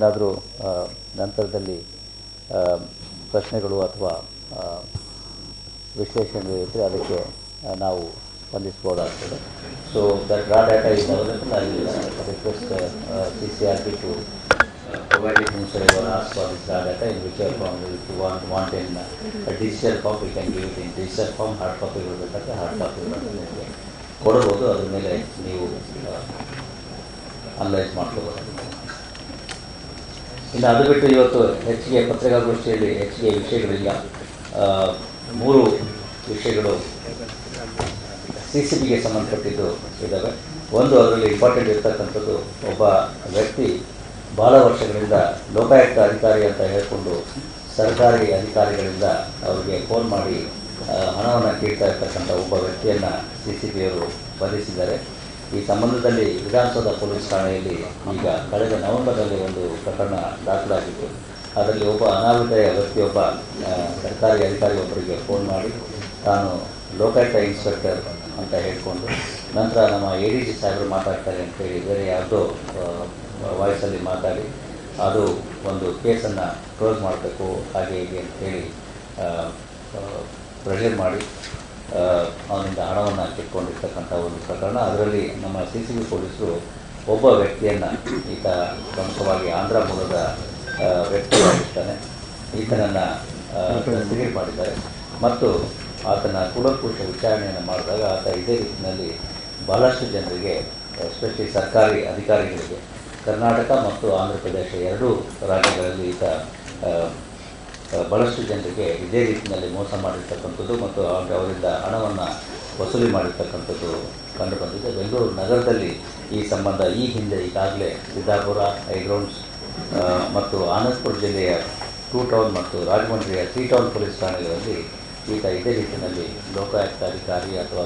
ಏನಾದರೂ ನಂತರದಲ್ಲಿ ಪ್ರಶ್ನೆಗಳು ಅಥವಾ ವಿಶ್ಲೇಷಣೆ ಇದ್ದರೆ ಅದಕ್ಕೆ ನಾವು ಸ್ಪಂದಿಸಬಹುದಾಗ್ತದೆ. So that raw data is available. I will request CCRP to provide it instead of ask for this raw data in whichever form. If you want in a digital form, we can give it in digital form. Hard copy ಬೇಕಾದರೆ hard copy ನಿಮಗೆ ಕೊಡಬಹುದು. ಅದ್ರ ಮೇಲೆ ನೀವು analyse ಮಾಡ್ಕೋಬಹುದು. ಇನ್ನು ಅದು ಬಿಟ್ಟು ಇವತ್ತು ಹೆಚ್ಚಿಗೆ ಪತ್ರಿಕಾಗೋಷ್ಠಿಯಲ್ಲಿ ಹೆಚ್ಚಿಗೆ ವಿಷಯಗಳಿಲ್ಲ. 3 ವಿಷಯಗಳು CCBಗೆ ಸಂಬಂಧಪಟ್ಟಿದ್ದು ಇದ್ದಾವೆ. ಒಂದು ಅದರಲ್ಲಿ ಇಂಪಾರ್ಟೆಂಟ್ ಇರ್ತಕ್ಕಂಥದ್ದು, ಒಬ್ಬ ವ್ಯಕ್ತಿ ಭಾಳ ವರ್ಷಗಳಿಂದ ಲೋಕಾಯುಕ್ತ ಅಧಿಕಾರಿ ಅಂತ ಹೇಳಿಕೊಂಡು ಸರ್ಕಾರಿ ಅಧಿಕಾರಿಗಳಿಂದ ಅವರಿಗೆ ಫೋನ್ ಮಾಡಿ ಹಣವನ್ನು ಕೇಳ್ತಾ ಇರ್ತಕ್ಕಂಥ ಒಬ್ಬ ವ್ಯಕ್ತಿಯನ್ನು CCBಯವರು ಬಂಧಿಸಿದ್ದಾರೆ. ಈ ಸಂಬಂಧದಲ್ಲಿ ವಿಧಾನಸೌಧ ಪೊಲೀಸ್ ಠಾಣೆಯಲ್ಲಿ ಈಗ ಕಳೆದ ನವೆಂಬರ್ನಲ್ಲಿ ಒಂದು ಪ್ರಕರಣ ದಾಖಲಾಗಿತ್ತು. ಅದರಲ್ಲಿ ಒಬ್ಬ ಅನಾಮಿಕೆಯ ವ್ಯಕ್ತಿಯೊಬ್ಬ ಸರ್ಕಾರಿ ಅಧಿಕಾರಿಯೊಬ್ಬರಿಗೆ ಫೋನ್ ಮಾಡಿ ತಾನು ಲೋಕಾಯುಕ್ತ ಇನ್ಸ್ಪೆಕ್ಟರ್ ಅಂತ ಹೇಳಿಕೊಂಡು, ನಂತರ ನಮ್ಮ ADG ಸಾಹೇಬರು ಮಾತಾಡ್ತಾರೆ ಅಂತೇಳಿ ಬೇರೆ ಯಾವುದೋ ವಾಯ್ಸಲ್ಲಿ ಮಾತಾಡಿ ಅದು ಒಂದು ಕೇಸನ್ನು ಕ್ಲೋಸ್ ಮಾಡಬೇಕು ಹಾಗೆ ಹೀಗೆ ಅಂತೇಳಿ ಪ್ರೆಷರ್ ಮಾಡಿ ಅವನಿಂದ ಹಣವನ್ನು ಕಿತ್ಕೊಂಡಿರ್ತಕ್ಕಂಥ ಒಂದು ಪ್ರಕರಣ. ಅದರಲ್ಲಿ ನಮ್ಮ CCB ಪೊಲೀಸರು ಒಬ್ಬ ವ್ಯಕ್ತಿಯನ್ನು, ಈತ ಪ್ರಮುಖವಾಗಿ ಆಂಧ್ರ ಮೂಲದ ವ್ಯಕ್ತಿಯಾಗಿರ್ತಾನೆ, ಈತನನ್ನು ಸಿಗೇಟ್ ಮಾಡಿದ್ದಾರೆ ಮತ್ತು ಆತನ ಕೂಲಂಕುಷ ವಿಚಾರಣೆಯನ್ನು ಮಾಡಿದಾಗ ಆತ ಇದೇ ರೀತಿಯಲ್ಲಿ ಬಹಳಷ್ಟು ಜನರಿಗೆ, ಎಸ್ಪೆಷಲಿ ಸರ್ಕಾರಿ ಅಧಿಕಾರಿಗಳಿಗೆ, ಕರ್ನಾಟಕ ಮತ್ತು ಆಂಧ್ರ ಪ್ರದೇಶ ಎರಡೂ ರಾಜ್ಯಗಳಲ್ಲಿ ಈತ ಬಹಳಷ್ಟು ಜನರಿಗೆ ಇದೇ ರೀತಿಯಲ್ಲಿ ಮೋಸ ಮಾಡಿರ್ತಕ್ಕಂಥದ್ದು ಮತ್ತು ಅವರಿಂದ ಹಣವನ್ನು ವಸೂಲಿ ಮಾಡಿರ್ತಕ್ಕಂಥದ್ದು ಕಂಡುಬಂದಿದೆ. ಬೆಂಗಳೂರು ನಗರದಲ್ಲಿ ಈ ಸಂಬಂಧ ಈ ಹಿಂದೆ ಈಗಾಗಲೇ ಸಿದ್ದಾಪುರ, ಹೈಗ್ರೌಂಡ್ಸ್ ಮತ್ತು ಆನಂದಪುರ ಜಿಲ್ಲೆಯ 2 ಟೌನ್ ಮತ್ತು ರಾಜಮಂಡ್ರಿಯ 3 ಟೌನ್ ಪೊಲೀಸ್ ಠಾಣೆಗಳಲ್ಲಿ ಈತ ಇದೇ ರೀತಿಯಲ್ಲಿ ಲೋಕಾಯುಕ್ತ ಅಧಿಕಾರಿ ಅಥವಾ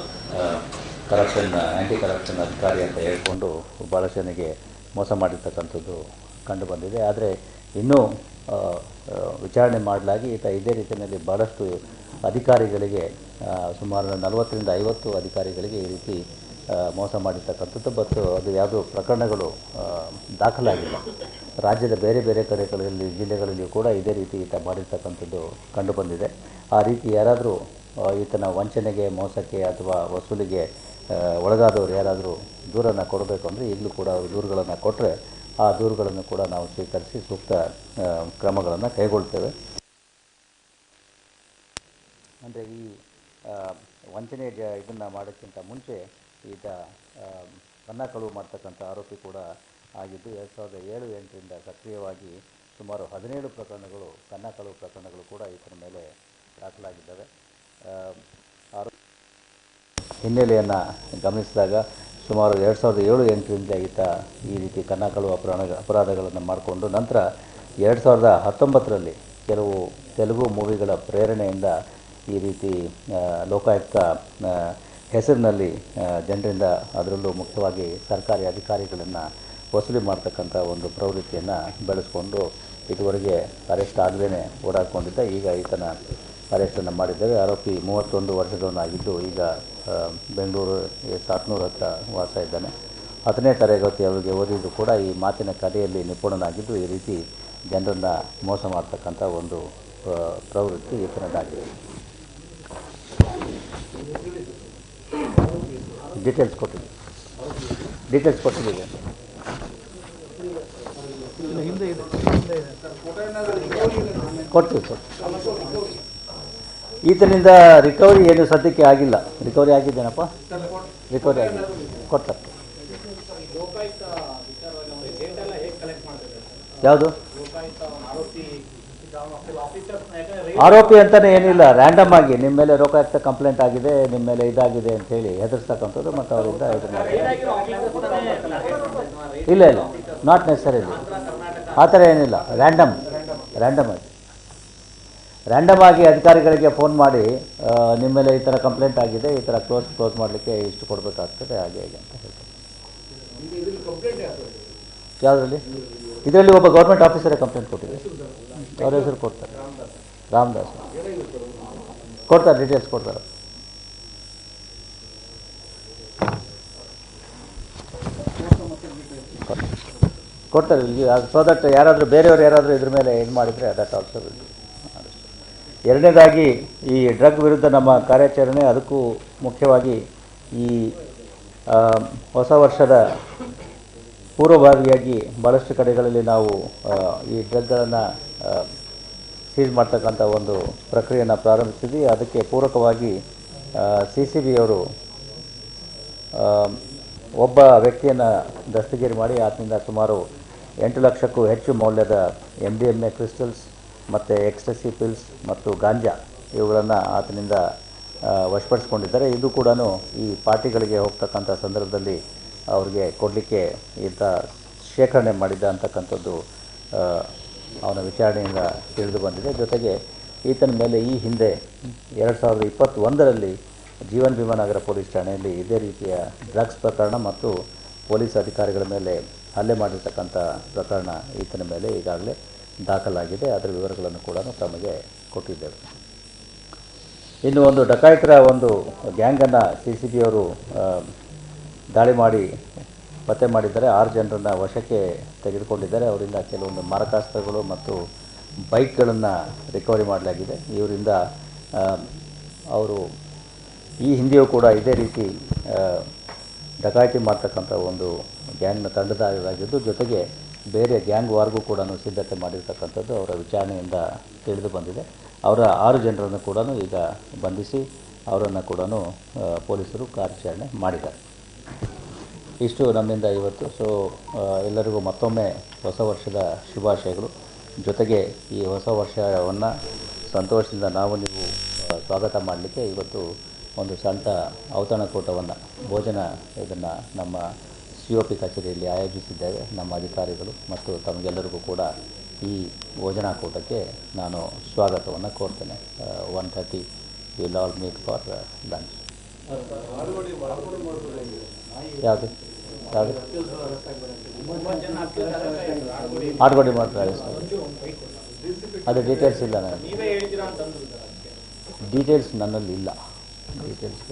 ಆ್ಯಂಟಿ ಕರಪ್ಷನ್ ಅಧಿಕಾರಿ ಅಂತ ಹೇಳಿಕೊಂಡು ಭಾಳಷ್ಟು ಜನರಿಗೆ ಮೋಸ ಮಾಡಿರ್ತಕ್ಕಂಥದ್ದು ಕಂಡುಬಂದಿದೆ. ಆದರೆ ಇನ್ನೂ ವಿಚಾರಣೆ ಮಾಡಲಾಗಿ ಈತ ಇದೇ ರೀತಿಯಲ್ಲಿ ಭಾಳಷ್ಟು ಅಧಿಕಾರಿಗಳಿಗೆ, ಸುಮಾರು 40ರಿಂದ 50 ಅಧಿಕಾರಿಗಳಿಗೆ ಈ ರೀತಿ ಮೋಸ ಮಾಡಿರ್ತಕ್ಕಂಥದ್ದು. ಮತ್ತು ಅದು ಯಾವುದೋ ಪ್ರಕರಣಗಳು ದಾಖಲಾಗಿಲ್ಲ. ರಾಜ್ಯದ ಬೇರೆ ಬೇರೆ ಕಡೆಗಳಲ್ಲಿ, ಜಿಲ್ಲೆಗಳಲ್ಲಿಯೂ ಕೂಡ ಇದೇ ರೀತಿ ಈತ ಮಾಡಿರ್ತಕ್ಕಂಥದ್ದು ಕಂಡುಬಂದಿದೆ. ಆ ರೀತಿ ಯಾರಾದರೂ ಈತನ ವಂಚನೆಗೆ, ಮೋಸಕ್ಕೆ ಅಥವಾ ವಸೂಲಿಗೆ ಒಳಗಾದವರು ಯಾರಾದರೂ ದೂರನ್ನು ಕೊಡಬೇಕು ಅಂದರೆ ಈಗಲೂ ಕೂಡ ಅವರು ದೂರುಗಳನ್ನು ಕೊಟ್ಟರೆ ಆ ದೂರುಗಳನ್ನು ಕೂಡ ನಾವು ಸ್ವೀಕರಿಸಿ ಸೂಕ್ತ ಕ್ರಮಗಳನ್ನು ಕೈಗೊಳ್ತೇವೆ. ಅಂದರೆ ಈ ವಂಚನೆ ಇದನ್ನು ಮಾಡೋಕ್ಕಿಂತ ಮುಂಚೆ ಈತ ಕನ್ನ ಕಳುವು ಮಾಡ್ತಕ್ಕಂಥ ಆರೋಪಿ ಕೂಡ ಆಗಿದ್ದು 2007-8ರಿಂದ ಸಕ್ರಿಯವಾಗಿ ಸುಮಾರು 17 ಪ್ರಕರಣಗಳು, ಕನ್ನ ಕಳುವು ಪ್ರಕರಣಗಳು ಕೂಡ ಈತನ ಮೇಲೆ ದಾಖಲಾಗಿದ್ದಾವೆ. ಹಿನ್ನೆಲೆಯನ್ನು ಗಮನಿಸಿದಾಗ ಸುಮಾರು 2007-8ರಿಂದ ಈತ ಈ ರೀತಿ ಕನ್ನ ಕಳುವು ಅಪರಾಧಗಳನ್ನು ಮಾಡಿಕೊಂಡು, ನಂತರ 2019ರಲ್ಲಿ ಕೆಲವು ತೆಲುಗು ಮೂವಿಗಳ ಪ್ರೇರಣೆಯಿಂದ ಈ ರೀತಿ ಲೋಕಾಯುಕ್ತ ಹೆಸರಿನಲ್ಲಿ ಜನರಿಂದ, ಅದರಲ್ಲೂ ಮುಖ್ಯವಾಗಿ ಸರ್ಕಾರಿ ಅಧಿಕಾರಿಗಳನ್ನು ವಸೂಲಿ ಮಾಡ್ತಕ್ಕಂಥ ಒಂದು ಪ್ರವೃತ್ತಿಯನ್ನು ಬೆಳೆಸ್ಕೊಂಡು ಇದುವರೆಗೆ ಅರೆಸ್ಟ್ ಆಗದೇ ಓಡಾಡ್ಕೊಂಡಿದ್ದ. ಈಗ ಈತನ ಅರೆಸ್ಟನ್ನು ಮಾಡಿದ್ದೇವೆ. ಆರೋಪಿ 31 ವರ್ಷದವನಾಗಿದ್ದು ಈಗ ಬೆಂಗಳೂರು ಸಾತ್ನೂರು ಹತ್ರ ವಾಸ ಇದ್ದಾನೆ. 10ನೇ ತರಗತಿಯವರಿಗೆ ಓದಿದ್ದು ಕೂಡ ಈ ಮಾತಿನ ಕಲೆಯಲ್ಲಿ ನಿಪುಣನಾಗಿದ್ದು ಈ ರೀತಿ ಜನರನ್ನು ಮೋಸ ಮಾಡ್ತಕ್ಕಂಥ ಒಂದು ಪ್ರವೃತ್ತಿ ಈತನದಾಗಿದೆ. ಡೀಟೇಲ್ಸ್ ಕೊಟ್ಟಿದ್ದೀವಿ. ಕೊಡ್ತೀವಿ. ಈತನಿಂದ ರಿಕವರಿ ಏನು ಸದ್ಯಕ್ಕೆ ಆಗಿಲ್ಲ. ರಿಕವರಿ ಆಗಿದ್ದೇನಪ್ಪ? ರಿಕವರಿ ಆಗಿಲ್ಲ. ಕೊಡ್ತಾರೆ. ಯಾವುದು ಆರೋಪಿ ಅಂತಲೇ ಏನಿಲ್ಲ, ರ್ಯಾಂಡಮ್ ಆಗಿ ನಿಮ್ಮ ಮೇಲೆ ಲೋಕಾಯುಕ್ತ ಕಂಪ್ಲೇಂಟ್ ಆಗಿದೆ, ನಿಮ್ಮ ಮೇಲೆ ಇದಾಗಿದೆ ಅಂತ ಹೇಳಿ ಹೆದರ್ಸ್ತಕ್ಕಂಥದ್ದು ಮತ್ತು ಅವರಿಂದ ಇಲ್ಲ ನಾಟ್ ನೆಸರಿಲಿ ಆ ಥರ ಏನಿಲ್ಲ. ರ್ಯಾಂಡಮ್ ಆಗಿ ಅಧಿಕಾರಿಗಳಿಗೆ ಫೋನ್ ಮಾಡಿ ನಿಮ್ಮ ಮೇಲೆ ಈ ಥರ ಕಂಪ್ಲೇಂಟ್ ಆಗಿದೆ, ಈ ಥರ ಕ್ಲೋಸ್ ಮಾಡಲಿಕ್ಕೆ ಇಷ್ಟು ಕೊಡಬೇಕಾಗ್ತದೆ, ಹಾಗೆ ಹೇಗೆ ಅಂತ ಹೇಳ್ತಾರೆ. ಯಾವುದರಲ್ಲಿ? ಇದರಲ್ಲಿ ಒಬ್ಬ ಗೌರ್ಮೆಂಟ್ ಆಫೀಸರೇ ಕಂಪ್ಲೇಂಟ್ ಕೊಟ್ಟಿದೆ. ಅವ್ರ ಹೆಸರು ಕೊಡ್ತಾರೆ, ರಾಮದಾಸ್ ಕೊಡ್ತಾರೆ, ಡೀಟೇಲ್ಸ್ ಕೊಡ್ತಾರೆ. ಕೊಡ್ತಾರೆ ಸೊ ದಟ್ ಯಾರಾದರೂ ಬೇರೆಯವರು ಯಾರಾದರೂ ಇದ್ರ ಮೇಲೆ ಇದು ಮಾಡಿದರೆ ದಟ್ ಆಲ್ಸೋ ವಿಲ್. ಎರಡನೇದಾಗಿ ಈ ಡ್ರಗ್ ವಿರುದ್ಧ ನಮ್ಮ ಕಾರ್ಯಾಚರಣೆ, ಅದಕ್ಕೂ ಮುಖ್ಯವಾಗಿ ಈ ಹೊಸ ವರ್ಷದ ಪೂರ್ವಭಾವಿಯಾಗಿ ಭಾಳಷ್ಟು ಕಡೆಗಳಲ್ಲಿ ನಾವು ಈ ಡ್ರಗ್ಗಳನ್ನು ಸೀಸ್ ಮಾಡ್ತಕ್ಕಂಥ ಒಂದು ಪ್ರಕ್ರಿಯೆಯನ್ನು ಪ್ರಾರಂಭಿಸಿದ್ವಿ. ಅದಕ್ಕೆ ಪೂರಕವಾಗಿ CCB ಅವರು ಒಬ್ಬ ವ್ಯಕ್ತಿಯನ್ನು ದಸ್ತಗಿರಿ ಮಾಡಿ ಆತನಿಂದ ಸುಮಾರು 8 ಲಕ್ಷಕ್ಕೂ ಹೆಚ್ಚು ಮೌಲ್ಯದ MDMA ಕ್ರಿಸ್ಟಲ್ಸ್ ಮತ್ತು ಎಕ್ಸ್ಟಸಿ ಪಿಲ್ಸ್ ಮತ್ತು ಗಾಂಜಾ ಇವುಗಳನ್ನು ಆತನಿಂದ ವಶಪಡಿಸ್ಕೊಂಡಿದ್ದಾರೆ. ಇದು ಕೂಡ ಈ ಪಾರ್ಟಿಗಳಿಗೆ ಹೋಗ್ತಕ್ಕಂಥ ಸಂದರ್ಭದಲ್ಲಿ ಅವ್ರಿಗೆ ಕೊಡಲಿಕ್ಕೆ ಈತ ಶೇಖರಣೆ ಮಾಡಿದ್ದ ಅಂತಕ್ಕಂಥದ್ದು ಅವನ ವಿಚಾರಣೆಯಿಂದ ತಿಳಿದು ಬಂದಿದೆ. ಜೊತೆಗೆ ಈತನ ಮೇಲೆ ಈ ಹಿಂದೆ 2021ರಲ್ಲಿ ಜೀವನ್ ಭೀಮಾನಗರ ಪೊಲೀಸ್ ಠಾಣೆಯಲ್ಲಿ ಇದೇ ರೀತಿಯ ಡ್ರಗ್ಸ್ ಪ್ರಕರಣ ಮತ್ತು ಪೊಲೀಸ್ ಅಧಿಕಾರಿಗಳ ಮೇಲೆ ಹಲ್ಲೆ ಮಾಡಿರ್ತಕ್ಕಂಥ ಪ್ರಕರಣ ಈತನ ಮೇಲೆ ಈಗಾಗಲೇ ದಾಖಲಾಗಿದೆ. ಅದರ ವಿವರಗಳನ್ನು ಕೂಡ ತಮಗೆ ಕೊಟ್ಟಿದ್ದೇವೆ. ಇನ್ನು ಒಂದು ಡಕಾಯಿತರ ಒಂದು ಗ್ಯಾಂಗನ್ನು CCB ಅವರು ದಾಳಿ ಮಾಡಿ ಪತ್ತೆ ಮಾಡಿದ್ದಾರೆ. 6 ಜನರನ್ನು ವಶಕ್ಕೆ ತೆಗೆದುಕೊಂಡಿದ್ದಾರೆ. ಅವರಿಂದ ಕೆಲವೊಂದು ಮಾರಕಾಸ್ತ್ರಗಳು ಮತ್ತು ಬೈಕ್ಗಳನ್ನು ರಿಕವರಿ ಮಾಡಲಾಗಿದೆ. ಇವರಿಂದ ಅವರು ಈ ಹಿಂದೆಯೂ ಕೂಡ ಇದೇ ರೀತಿ ಡಕಾಯಿತಿ ಮಾಡ್ತಕ್ಕಂಥ ಒಂದು ಗ್ಯಾಂಗ್ನ ತಂಡದಾರರಾಗಿದ್ದು, ಜೊತೆಗೆ ಬೇರೆ ಗ್ಯಾಂಗ್ ವಾರ್ಗೂ ಕೂಡ ಸಿದ್ಧತೆ ಮಾಡಿರ್ತಕ್ಕಂಥದ್ದು ಅವರ ವಿಚಾರಣೆಯಿಂದ ತಿಳಿದು ಬಂದಿದೆ. ಅವರ 6 ಜನರನ್ನು ಕೂಡ ಈಗ ಬಂಧಿಸಿ ಅವರನ್ನು ಕೂಡ ಪೊಲೀಸರು ಕಾರ್ಯಾಚರಣೆ ಮಾಡಿದ್ದಾರೆ. ಇಷ್ಟು ನಮ್ಮಿಂದ ಇವತ್ತು. ಸೊ ಎಲ್ಲರಿಗೂ ಮತ್ತೊಮ್ಮೆ ಹೊಸ ವರ್ಷದ ಶುಭಾಶಯಗಳು. ಜೊತೆಗೆ ಈ ಹೊಸ ವರ್ಷವನ್ನು ಸಂತೋಷದಿಂದ ನಾವು ನೀವು ಸ್ವಾಗತ ಮಾಡಲಿಕ್ಕೆ ಇವತ್ತು ಒಂದು ಸಣ್ಣ ಔತಣಕೂಟವನ್ನು, ಭೋಜನ ಇದನ್ನು ನಮ್ಮ COP ಕಚೇರಿಯಲ್ಲಿ ಆಯೋಜಿಸಿದ್ದೇವೆ. ನಮ್ಮ ಅಧಿಕಾರಿಗಳು ಮತ್ತು ತಮಗೆಲ್ಲರಿಗೂ ಕೂಡ ಈ ಭೋಜನಾಕೂಟಕ್ಕೆ ನಾನು ಸ್ವಾಗತವನ್ನು ಕೋರ್ತೇನೆ. 1:30 will all meet for lunch. ಯಾವುದು ಆಡ್ಗೋಡಿ ಮಾಡ್ತಾರೆ ಸರ್, ಅದು ಡೀಟೇಲ್ಸ್ ಇಲ್ಲ ನನಗೆ. ಡೀಟೇಲ್ಸ್ ನನ್ನಲ್ಲಿ ಇಲ್ಲ. ಡೀಟೇಲ್ಸ್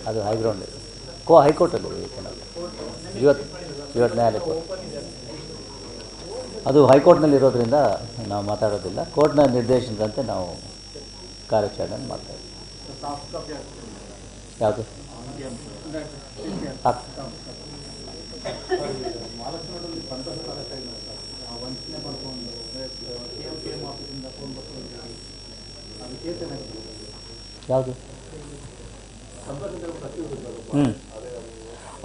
ಅದು ಹೈಗ್ರೌಂಡ್ ಹೈಕೋರ್ಟಲ್ಲಿ ಇವತ್ತು ನ್ಯಾಯಾಲಯಕ್ಕೆ ಅದು ಹೈಕೋರ್ಟ್ನಲ್ಲಿ ಇರೋದ್ರಿಂದ ನಾವು ಮಾತಾಡೋದಿಲ್ಲ. ಕೋರ್ಟ್ನ ನಿರ್ದೇಶನದಂತೆ ನಾವು ಕಾರ್ಯಾಚರಣೆ ಮಾಡ್ತಾಯಿದ್ದೀವಿ. ಯಾವುದು ಯಾವುದು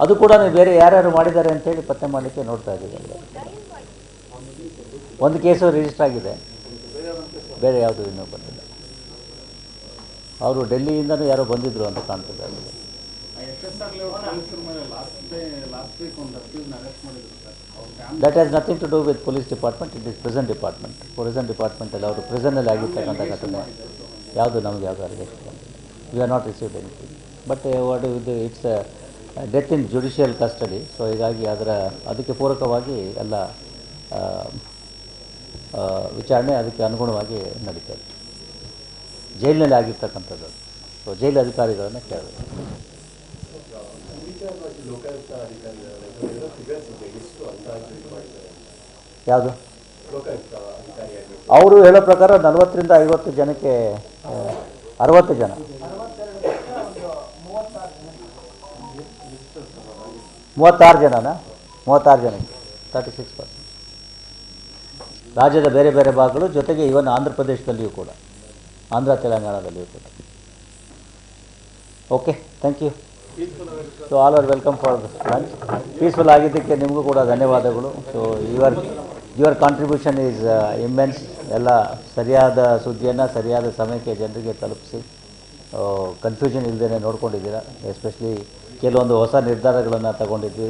ಅದು ಕೂಡ ಬೇರೆ ಯಾರ್ಯಾರು ಮಾಡಿದ್ದಾರೆ ಅಂತೇಳಿ ಪತ್ತೆ ಮಾಡಲಿಕ್ಕೆ ನೋಡ್ತಾ ಇದ್ದೀವಿ. ಒಂದು ಕೇಸು ರಿಜಿಸ್ಟರ್ ಆಗಿದೆ, ಬೇರೆ ಯಾವುದು ಇನ್ನೂ ಬಂದಿಲ್ಲ. ಅವರು ಡೆಲ್ಲಿಯಿಂದನೂ ಯಾರೋ ಬಂದಿದ್ದರು ಅಂತ ಕಾಣ್ತದೆ. That has nothing to do with police department. It is prison department. Prison ಡಿಪಾರ್ಟ್ಮೆಂಟಲ್ಲಿ ಅವರು ಪ್ರಿಸನ್ನಲ್ಲಿ ಆಗಿರ್ತಕ್ಕಂಥ ಘಟನೆ ಯಾವುದು ನಮಗೆ ಯಾವುದು ಅಲಿಗೇಷನ್ ಬಂದಿಲ್ಲ. We are not received anything. But what it's death in judicial custody. So ಹೀಗಾಗಿ ಅದಕ್ಕೆ ಪೂರಕವಾಗಿ ಎಲ್ಲ ವಿಚಾರಣೆ ಅದಕ್ಕೆ ಅನುಗುಣವಾಗಿ ನಡೀತದೆ. ಜೈಲಿನಲ್ಲಿ ಆಗಿರ್ತಕ್ಕಂಥದ್ದು. ಸೊ ಜೈಲು ಅಧಿಕಾರಿಗಳನ್ನು ಕೇಳಬೇಕು. ಯಾವುದು ಅವರು ಹೇಳೋ ಪ್ರಕಾರ 40ರಿಂದ 50 ಜನಕ್ಕೆ 60 ಜನ 36 ಜನನಾ 36 ಜನಕ್ಕೆ 36%. ರಾಜ್ಯದ ಬೇರೆ ಬೇರೆ ಭಾಗಗಳು, ಜೊತೆಗೆ ಇವನ್ ಆಂಧ್ರ ಪ್ರದೇಶದಲ್ಲಿಯೂ ಕೂಡ, ಆಂಧ್ರ ತೆಲಂಗಾಣದಲ್ಲಿಯೂ ಕೂಡ. Okay, thank you. So all are welcome for lunch. Peaceful ಆಗಿದ್ದಕ್ಕೆ ನಿಮಗೂ ಕೂಡ ಧನ್ಯವಾದಗಳು. So your contribution is immense. ಎಲ್ಲ ಸರಿಯಾದ ಸುದ್ದಿಯನ್ನು ಸರಿಯಾದ ಸಮಯಕ್ಕೆ ಜನರಿಗೆ ತಲುಪಿಸಿ ಕನ್ಫ್ಯೂಷನ್ ಇಲ್ಲದೇ ನೋಡ್ಕೊಂಡಿದ್ದೀರಾ. ಎಸ್ಪೆಷಲಿ ಕೆಲವೊಂದು ಹೊಸ ನಿರ್ಧಾರಗಳನ್ನು ತಗೊಂಡಿದ್ವಿ.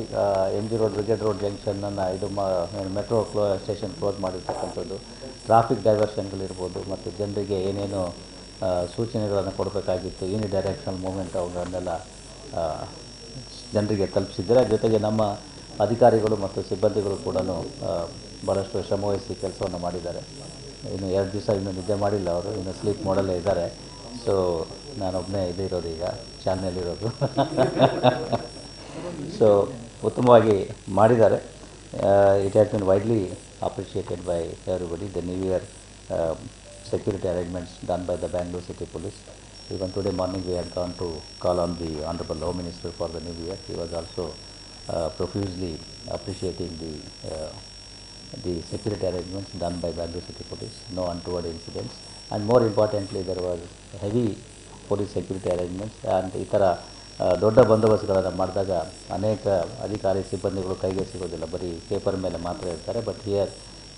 MG ರೋಡ್, ಬ್ರಿಗೇಡ್ ರೋಡ್ ಜಂಕ್ಷನನ್ನು ಇದು ಮೆಟ್ರೋ ಸ್ಟೇಷನ್ ಕ್ಲೋಸ್ ಮಾಡಿರ್ತಕ್ಕಂಥದ್ದು, ಟ್ರಾಫಿಕ್ ಡೈವರ್ಷನ್ಗಳಿರ್ಬೋದು, ಮತ್ತು ಜನರಿಗೆ ಏನೇನು ಸೂಚನೆಗಳನ್ನು ಕೊಡಬೇಕಾಗಿತ್ತು, ಯೂನಿ ಡೈರೆಕ್ಷನಲ್ ಮೂವ್ಮೆಂಟ್, ಅವುಗಳನ್ನೆಲ್ಲ ಜನರಿಗೆ ತಲುಪಿಸಿದ್ದಾರೆ. ಜೊತೆಗೆ ನಮ್ಮ ಅಧಿಕಾರಿಗಳು ಮತ್ತು ಸಿಬ್ಬಂದಿಗಳು ಕೂಡ ಭಾಳಷ್ಟು ಶ್ರಮವಹಿಸಿ ಕೆಲಸವನ್ನು ಮಾಡಿದ್ದಾರೆ. ಇನ್ನು 2 ದಿವಸ ಇನ್ನೂ ನಿದ್ದೆ ಮಾಡಿಲ್ಲ ಅವರು, ಇನ್ನು ಸ್ಲೀಪ್ ಮೋಡಲ್ಲೇ ಇದ್ದಾರೆ. ಸೊ ನಾನೊಬ್ಬನೇ ಇಲ್ಲಿರೋದು ಈಗ ಚಾಲನೆಯಲ್ಲಿರೋದು. ಸೊ ಉತ್ತಮವಾಗಿ ಮಾಡಿದ್ದಾರೆ. It has been widely appreciated by everybody. The new year security arrangements done by the Bangalore City Police. Even today morning we had gone to call on the Honorable Home Minister for the New Year. He was also profusely appreciating the security arrangements done by Bangalore City Police. No untoward incidents, and more importantly there was heavy police security arrangements. And ಈ ಥರ ದೊಡ್ಡ ಬಂದೋಬಸ್ತುಗಳನ್ನು ಮಾಡಿದಾಗ ಅನೇಕ ಅಧಿಕಾರಿ ಸಿಬ್ಬಂದಿಗಳು ಕೈಗೆ ಸಿಗೋದಿಲ್ಲ, ಬರೀ ಪೇಪರ್ ಮೇಲೆ ಮಾತ್ರ ಇರ್ತಾರೆ. But here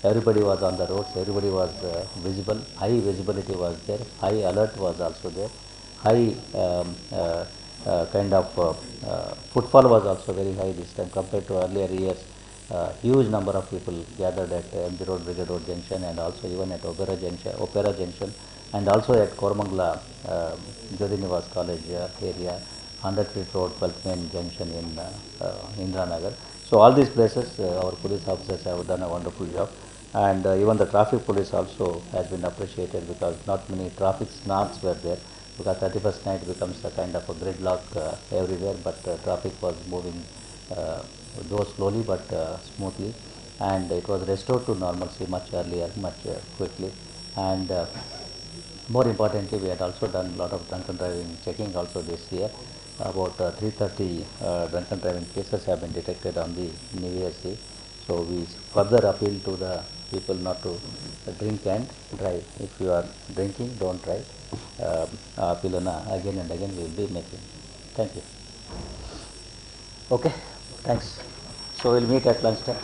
everybody was on the roads, everybody was visible, high visibility was there, high alert was also there, high kind of footfall was also very high this time compared to earlier years. Huge number of people gathered at MG Road, Brigade Road Junction, and also even at Opera Junction, and also at Koramangala Jyoti Nivas College area, 100 Feet Road, 12th Main Junction in Indiranagar. So all these places our police officers have done a wonderful job, and even the traffic police also has been appreciated, because not many traffic snarks were there, because 31st night becomes a kind of a gridlock everywhere, but traffic was moving though slowly but smoothly, and it was restored to normalcy much earlier, much quickly. And more importantly, we had also done a lot of drunken driving checking also this year. About 330 drunken driving cases have been detected on the New Year's Eve. So we further appeal to the people not to drink and drive. If you are drinking, don't drive. Appeal again and again we will be making. Thank you. Okay, thanks. So we'll meet at lunchtime.